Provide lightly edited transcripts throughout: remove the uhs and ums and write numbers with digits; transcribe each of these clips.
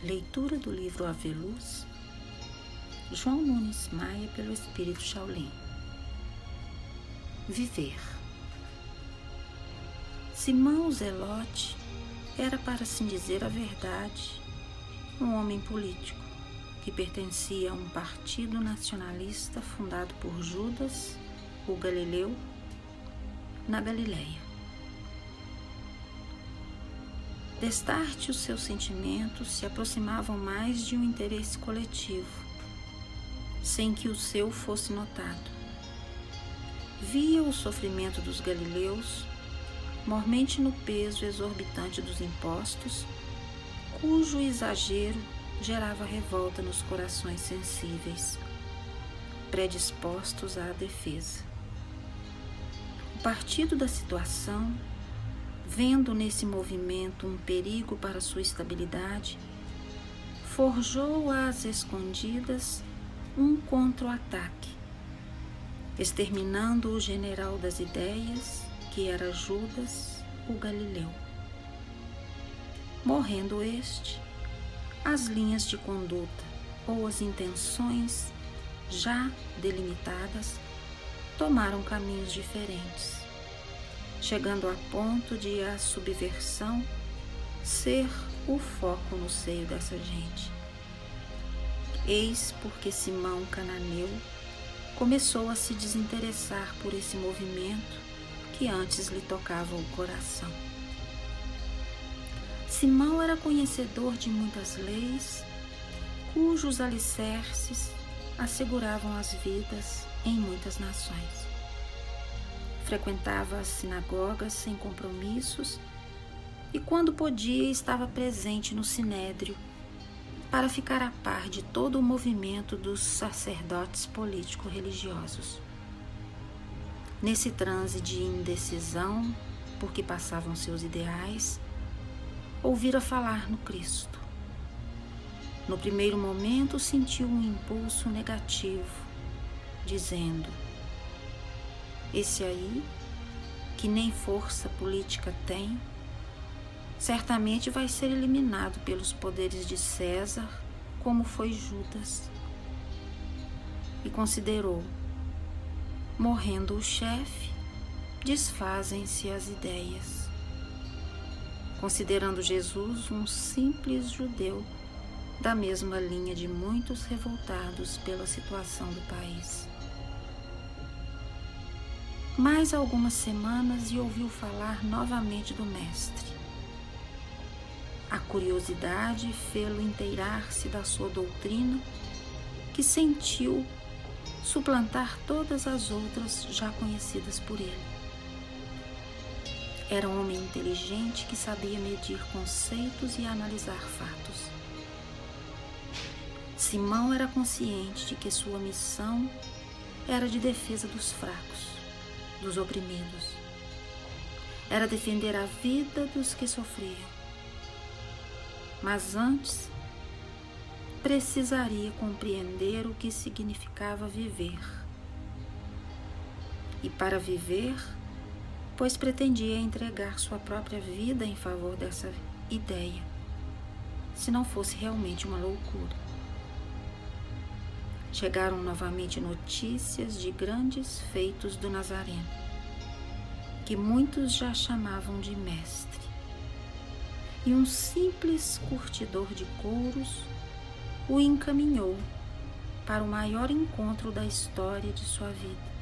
Leitura do livro Aveluz, João Nunes Maia, pelo Espírito Shaolin. Viver. Simão Zelote era, para assim dizer a verdade, um homem político que pertencia a um partido nacionalista fundado por Judas, o Galileu, na Galileia. Destarte, os seus sentimentos se aproximavam mais de um interesse coletivo, sem que o seu fosse notado. Via o sofrimento dos galileus, mormente no peso exorbitante dos impostos, cujo exagero gerava revolta nos corações sensíveis, predispostos à defesa. O partido da situação, vendo nesse movimento um perigo para sua estabilidade, forjou às escondidas um contra-ataque, exterminando o general das ideias, que era Judas, o Galileu. Morrendo este, as linhas de conduta ou as intenções já delimitadas tomaram caminhos diferentes, chegando a ponto de a subversão ser o foco no seio dessa gente. Eis porque Simão Cananeu começou a se desinteressar por esse movimento que antes lhe tocava o coração. Simão era conhecedor de muitas leis, cujos alicerces asseguravam as vidas em muitas nações. Frequentava as sinagogas sem compromissos e, quando podia, estava presente no sinédrio para ficar a par de todo o movimento dos sacerdotes político-religiosos. Nesse transe de indecisão por que passavam seus ideais, ouvira falar no Cristo. No primeiro momento sentiu um impulso negativo, dizendo: esse aí, que nem força política tem, certamente vai ser eliminado pelos poderes de César, como foi Judas. E considerou: morrendo o chefe, desfazem-se as ideias. Considerando Jesus um simples judeu, da mesma linha de muitos revoltados pela situação do país. Mais algumas semanas e ouviu falar novamente do Mestre. A curiosidade fê-lo inteirar-se da sua doutrina, que sentiu suplantar todas as outras já conhecidas por ele. Era um homem inteligente que sabia medir conceitos e analisar fatos. Simão era consciente de que sua missão era de defesa dos fracos, dos oprimidos. Era defender a vida dos que sofriam. Mas antes, precisaria compreender o que significava viver. E para viver, pois pretendia entregar sua própria vida em favor dessa ideia, se não fosse realmente uma loucura. Chegaram novamente notícias de grandes feitos do Nazareno, que muitos já chamavam de mestre, e um simples curtidor de couros o encaminhou para o maior encontro da história de sua vida.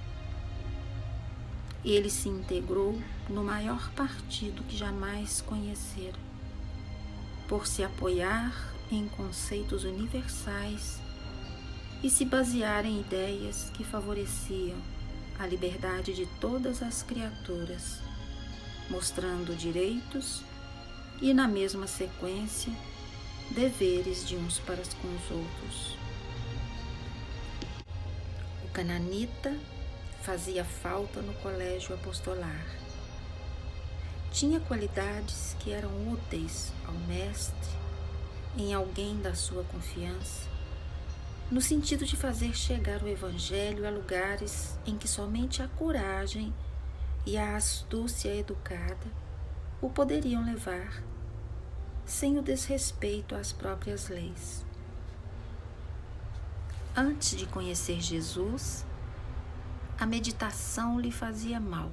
Ele se integrou no maior partido que jamais conhecera, por se apoiar em conceitos universais e se basear em ideias que favoreciam a liberdade de todas as criaturas, mostrando direitos e, na mesma sequência, deveres de uns para com os outros. O cananita fazia falta no colégio apostolar. Tinha qualidades que eram úteis ao mestre em alguém da sua confiança, no sentido de fazer chegar o Evangelho a lugares em que somente a coragem e a astúcia educada o poderiam levar, sem o desrespeito às próprias leis. Antes de conhecer Jesus, a meditação lhe fazia mal,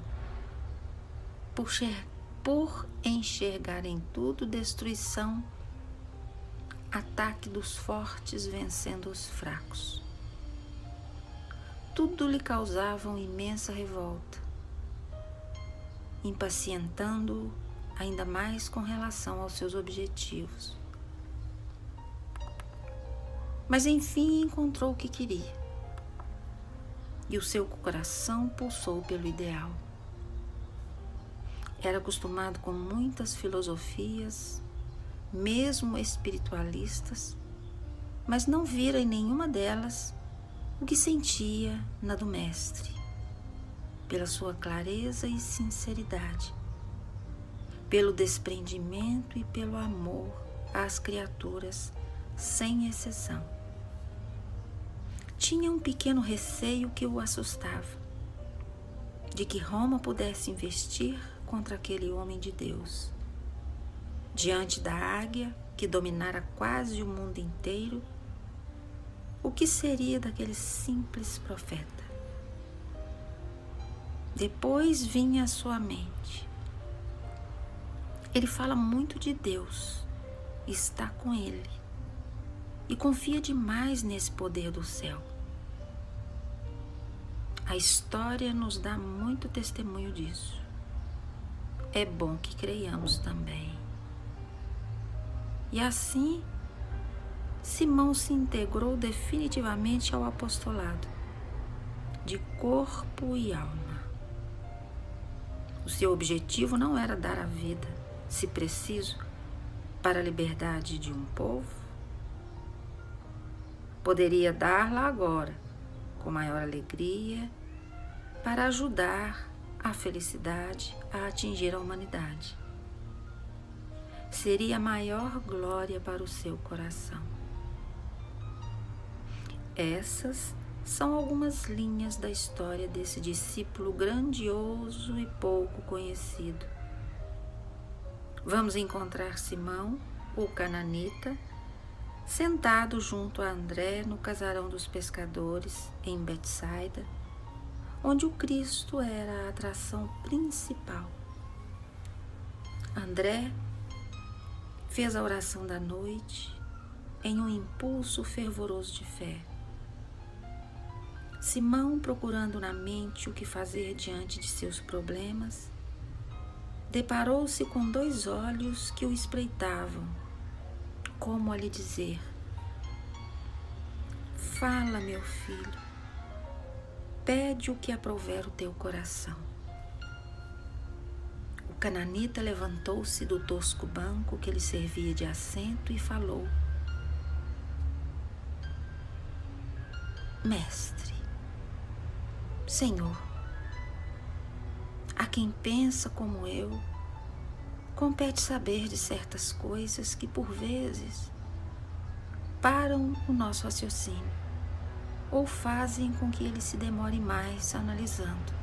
por enxergar em tudo destruição, ataque dos fortes vencendo os fracos. Tudo lhe causava uma imensa revolta, impacientando-o ainda mais com relação aos seus objetivos. Mas enfim encontrou o que queria, e o seu coração pulsou pelo ideal. Era acostumado com muitas filosofias, mesmo espiritualistas, mas não vira em nenhuma delas o que sentia na do Mestre, pela sua clareza e sinceridade, pelo desprendimento e pelo amor às criaturas, sem exceção. Tinha um pequeno receio que o assustava, de que Roma pudesse investir contra aquele homem de Deus. Diante da águia que dominara quase o mundo inteiro, o que seria daquele simples profeta? Depois vinha à sua mente: ele fala muito de Deus, está com ele e confia demais nesse poder do céu. A história nos dá muito testemunho disso. É bom que creiamos também. E assim, Simão se integrou definitivamente ao apostolado, de corpo e alma. O seu objetivo não era dar a vida, se preciso, para a liberdade de um povo. Poderia dar-la agora, com maior alegria, para ajudar a felicidade a atingir a humanidade. Seria a maior glória para o seu coração. Essas são algumas linhas da história desse discípulo grandioso e pouco conhecido. Vamos encontrar Simão, o cananita, sentado junto a André no casarão dos pescadores em Betsaida, onde o Cristo era a atração principal. André fez a oração da noite em um impulso fervoroso de fé. Simão, procurando na mente o que fazer diante de seus problemas, deparou-se com 2 olhos que o espreitavam, como a lhe dizer: fala, meu filho, pede o que aprouver o teu coração. O cananita levantou-se do tosco banco que lhe servia de assento e falou: Mestre, Senhor, a quem pensa como eu, compete saber de certas coisas que, por vezes, param o nosso raciocínio ou fazem com que ele se demore mais analisando.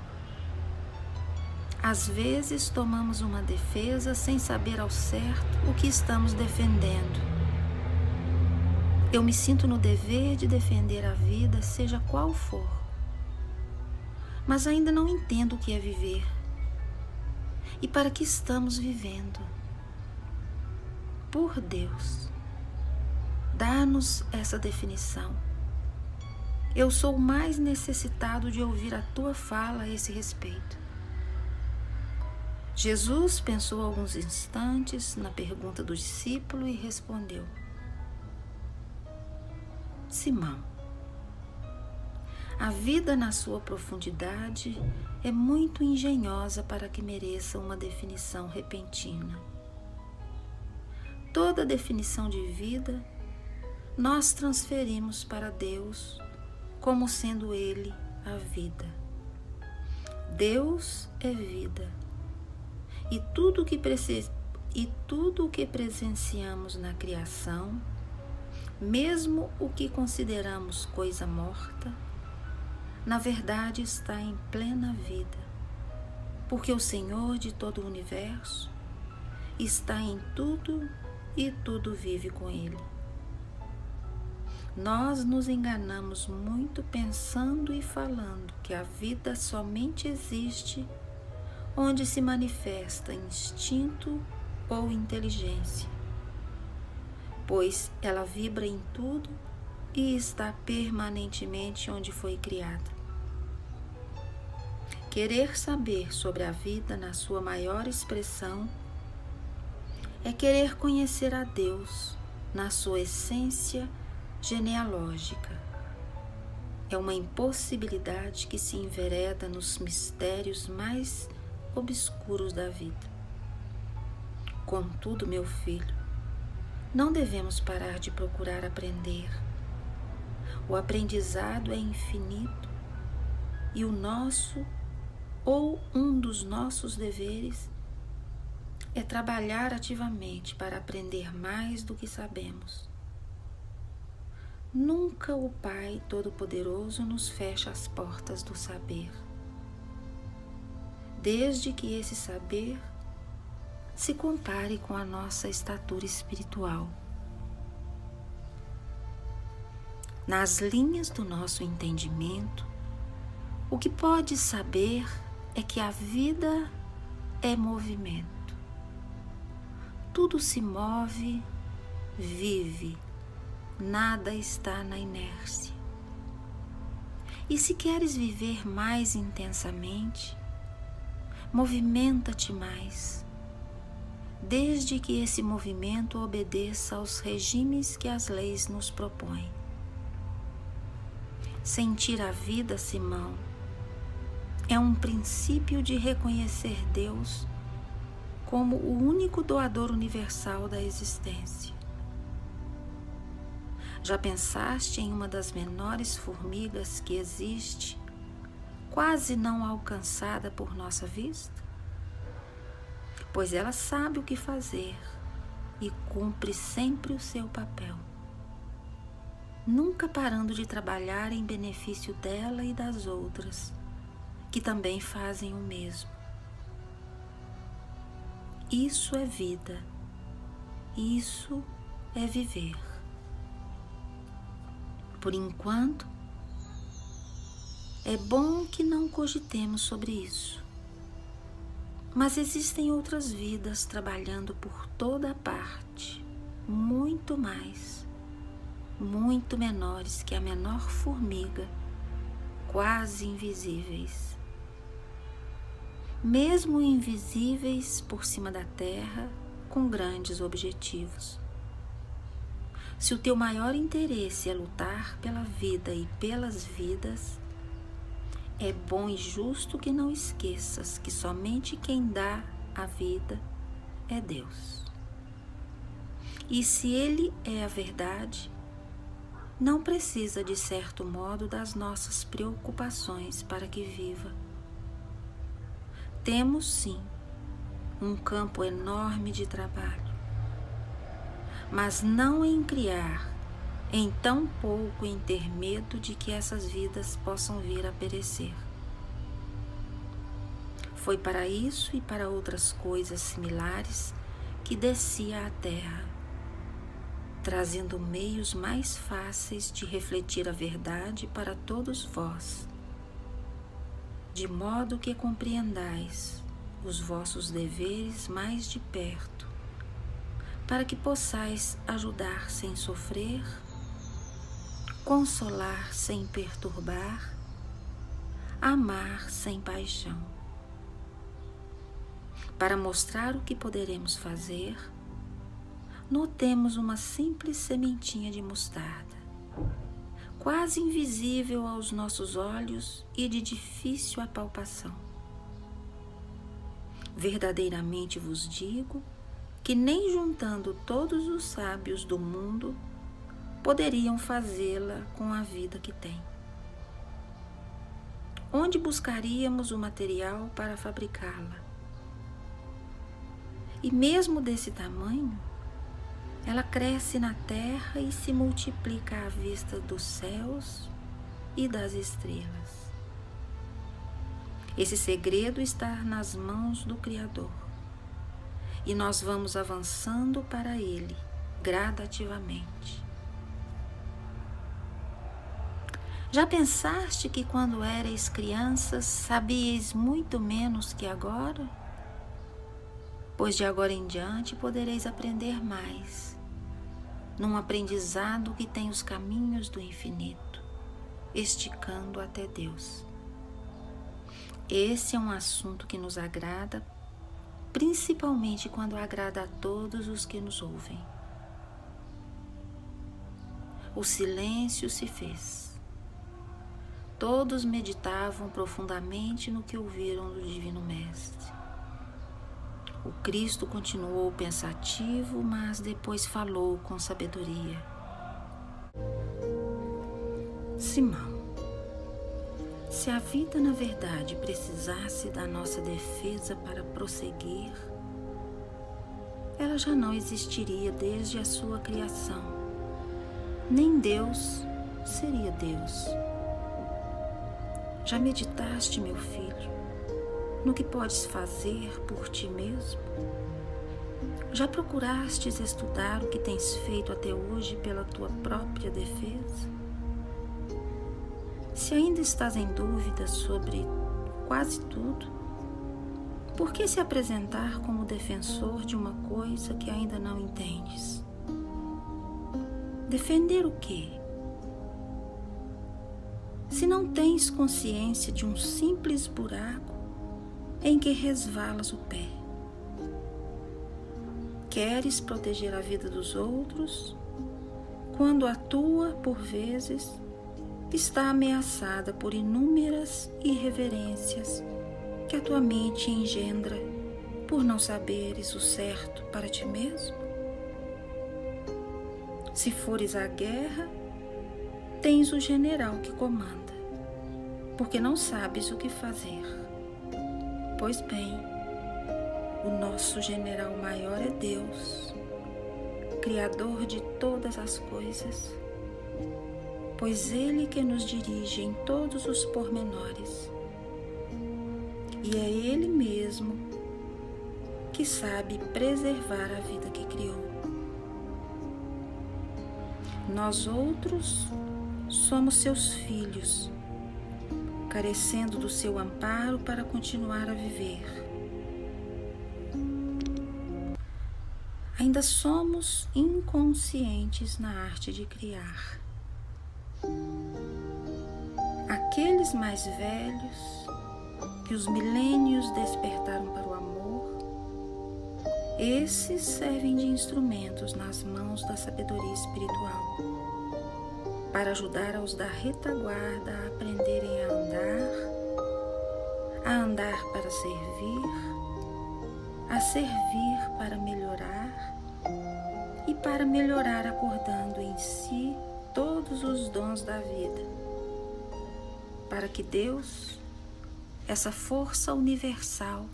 Às vezes, tomamos uma defesa sem saber ao certo o que estamos defendendo. Eu me sinto no dever de defender a vida, seja qual for, mas ainda não entendo o que é viver e para que estamos vivendo. Por Deus, dá-nos essa definição. Eu sou o mais necessitado de ouvir a tua fala a esse respeito. Jesus pensou alguns instantes na pergunta do discípulo e respondeu: Simão, a vida na sua profundidade é muito engenhosa para que mereça uma definição repentina. Toda definição de vida nós transferimos para Deus como sendo Ele a vida. Deus é vida, e tudo o que presenciamos na criação, mesmo o que consideramos coisa morta, na verdade está em plena vida, porque o Senhor de todo o universo está em tudo e tudo vive com ele. Nós nos enganamos muito pensando e falando que a vida somente existe onde se manifesta instinto ou inteligência, pois ela vibra em tudo e está permanentemente onde foi criada. Querer saber sobre a vida na sua maior expressão é querer conhecer a Deus na sua essência genealógica. É uma impossibilidade que se envereda nos mistérios mais obscuros da vida. Contudo, meu filho, não devemos parar de procurar aprender. O aprendizado é infinito e o nosso, ou um dos nossos deveres, é trabalhar ativamente para aprender mais do que sabemos. Nunca o Pai Todo-Poderoso nos fecha as portas do saber, desde que esse saber se compare com a nossa estatura espiritual. Nas linhas do nosso entendimento, o que pode saber é que a vida é movimento. Tudo se move, vive. Nada está na inércia. E se queres viver mais intensamente, movimenta-te mais, desde que esse movimento obedeça aos regimes que as leis nos propõem. Sentir a vida, Simão, é um princípio de reconhecer Deus como o único doador universal da existência. Já pensaste em uma das menores formigas que existe, quase não alcançada por nossa vista? Pois ela sabe o que fazer e cumpre sempre o seu papel, nunca parando de trabalhar em benefício dela e das outras, que também fazem o mesmo. Isso é vida, isso é viver. Por enquanto, é bom que não cogitemos sobre isso. Mas existem outras vidas trabalhando por toda parte, muito mais, muito menores que a menor formiga, quase invisíveis. Mesmo invisíveis por cima da terra, com grandes objetivos. Se o teu maior interesse é lutar pela vida e pelas vidas, é bom e justo que não esqueças que somente quem dá a vida é Deus. E se Ele é a verdade, não precisa de certo modo das nossas preocupações para que viva. Temos sim um campo enorme de trabalho, mas não em criar, em tão pouco em ter medo de que essas vidas possam vir a perecer. Foi para isso e para outras coisas similares que descia à terra, trazendo meios mais fáceis de refletir a verdade para todos vós, de modo que compreendais os vossos deveres mais de perto, para que possais ajudar sem sofrer, consolar sem perturbar, amar sem paixão. Para mostrar o que poderemos fazer, notemos uma simples sementinha de mostarda, quase invisível aos nossos olhos e de difícil apalpação. Verdadeiramente vos digo que nem juntando todos os sábios do mundo poderiam fazê-la com a vida que tem. Onde buscaríamos o material para fabricá-la? E mesmo desse tamanho, ela cresce na terra e se multiplica à vista dos céus e das estrelas. Esse segredo está nas mãos do Criador. e nós vamos avançando para Ele gradativamente. Já pensaste que quando erais crianças sabíeis muito menos que agora? Pois de agora em diante podereis aprender mais, num aprendizado que tem os caminhos do infinito, esticando até Deus. Esse é um assunto que nos agrada, principalmente quando agrada a todos os que nos ouvem. O silêncio se fez. Todos meditavam profundamente no que ouviram do Divino Mestre. O Cristo continuou pensativo, mas depois falou com sabedoria. Simão, se a vida na verdade precisasse da nossa defesa para prosseguir, ela já não existiria desde a sua criação. Nem Deus seria Deus. Já meditaste, meu filho, no que podes fazer por ti mesmo? Já procurastes estudar o que tens feito até hoje pela tua própria defesa? Se ainda estás em dúvida sobre quase tudo, por que se apresentar como defensor de uma coisa que ainda não entendes? Defender o quê? Se não tens consciência de um simples buraco em que resvalas o pé. Queres proteger a vida dos outros, quando a tua, por vezes, está ameaçada por inúmeras irreverências que a tua mente engendra por não saberes o certo para ti mesmo? Se fores à guerra, tens o general que comanda, porque não sabes o que fazer. Pois bem, o nosso general maior é Deus, Criador de todas as coisas, pois Ele que nos dirige em todos os pormenores. E é Ele mesmo que sabe preservar a vida que criou. Nós outros somos seus filhos, carecendo do seu amparo para continuar a viver. Ainda somos inconscientes na arte de criar. Aqueles mais velhos, que os milênios despertaram para o amor, esses servem de instrumentos nas mãos da sabedoria espiritual, para ajudar aos da retaguarda a aprenderem a andar para servir, a servir para melhorar e para melhorar acordando em si todos os dons da vida, para que Deus, essa força universal,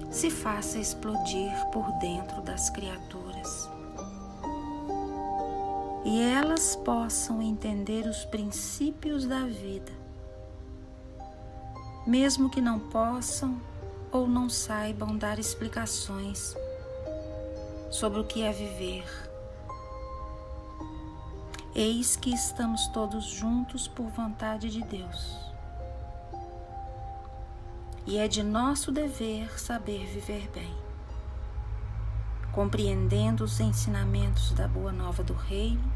se faça explodir por dentro das criaturas e elas possam entender os princípios da vida, mesmo que não possam ou não saibam dar explicações sobre o que é viver. Eis que estamos todos juntos por vontade de Deus. E é de nosso dever saber viver bem, compreendendo os ensinamentos da Boa Nova do Reino,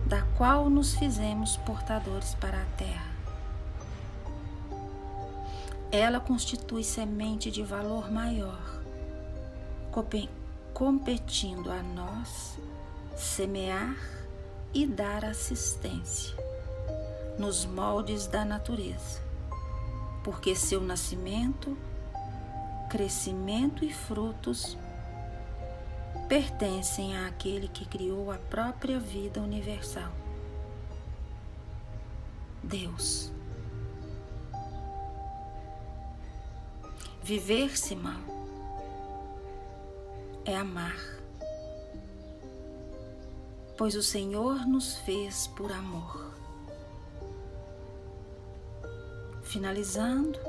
da qual nos fizemos portadores para a Terra. Ela constitui semente de valor maior, competindo a nós semear e dar assistência nos moldes da natureza, porque seu nascimento, crescimento e frutos pertencem àquele que criou a própria vida universal, Deus. Viver, Simão, é amar, pois o Senhor nos fez por amor. Finalizando,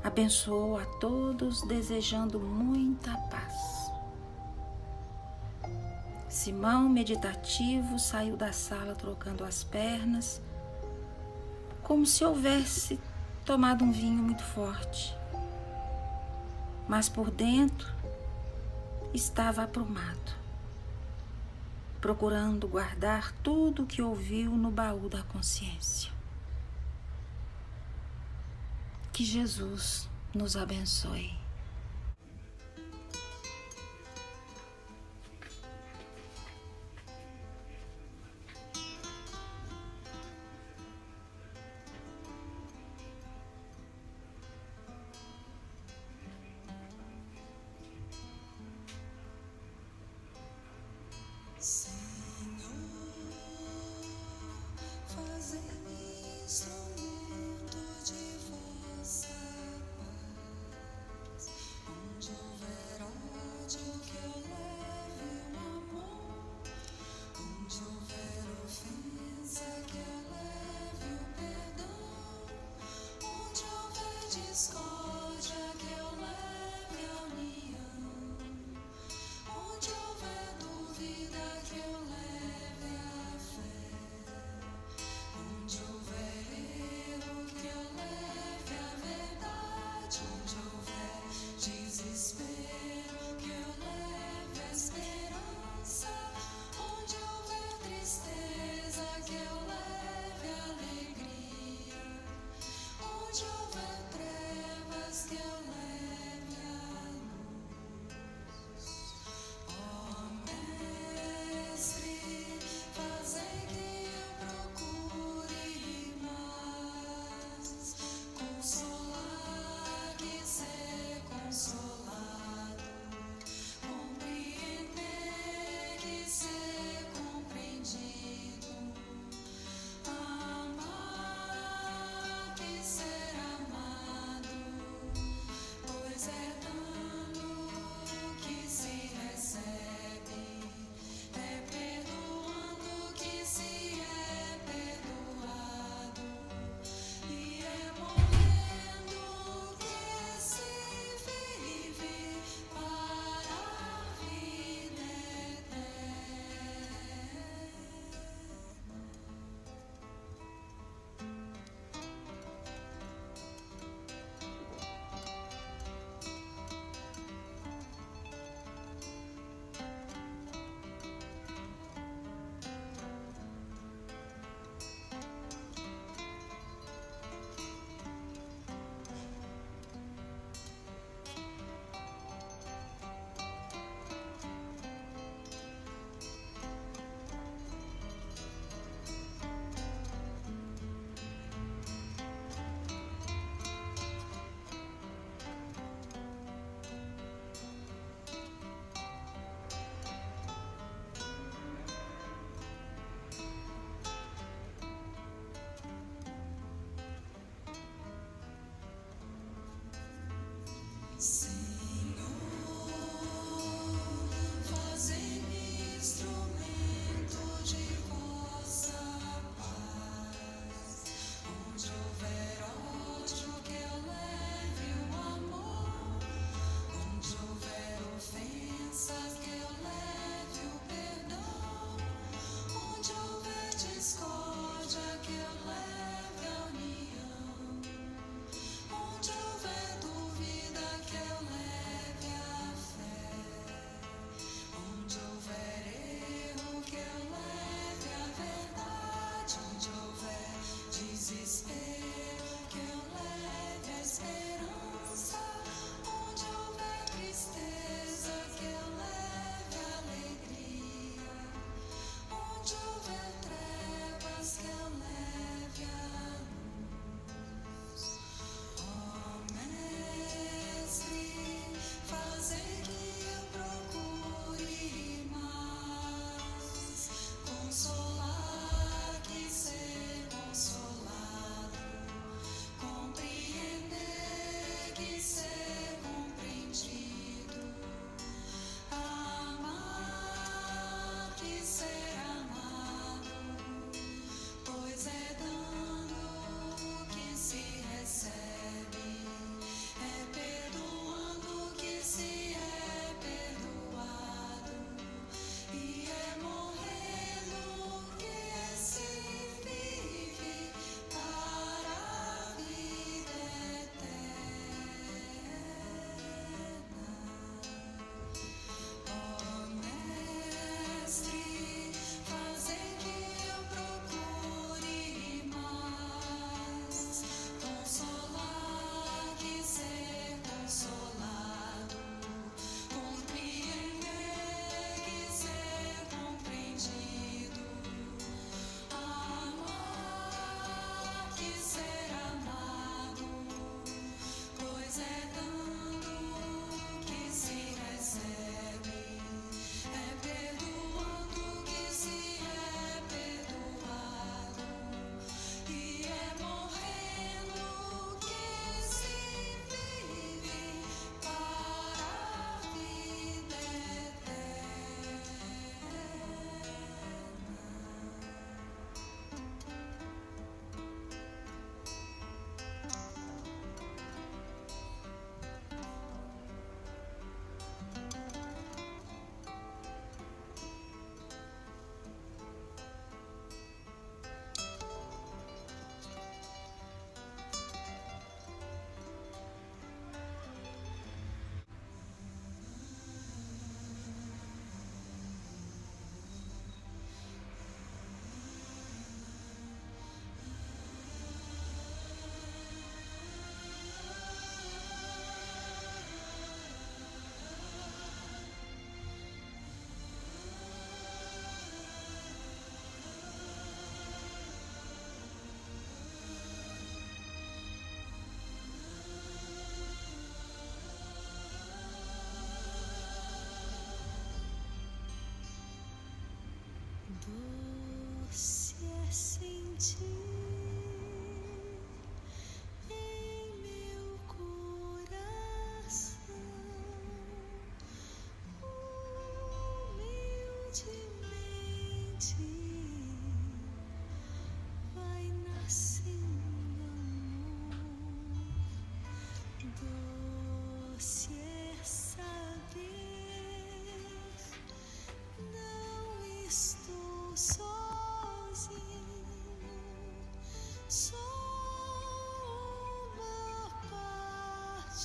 abençoou a todos, desejando muita paz. Simão, meditativo, saiu da sala trocando as pernas, como se houvesse tomado um vinho muito forte. Mas por dentro estava aprumado, procurando guardar tudo o que ouviu no baú da consciência. Que Jesus nos abençoe.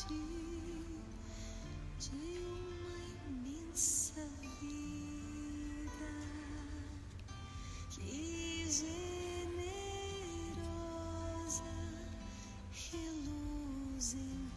de uma imensa vida que generosa reluz em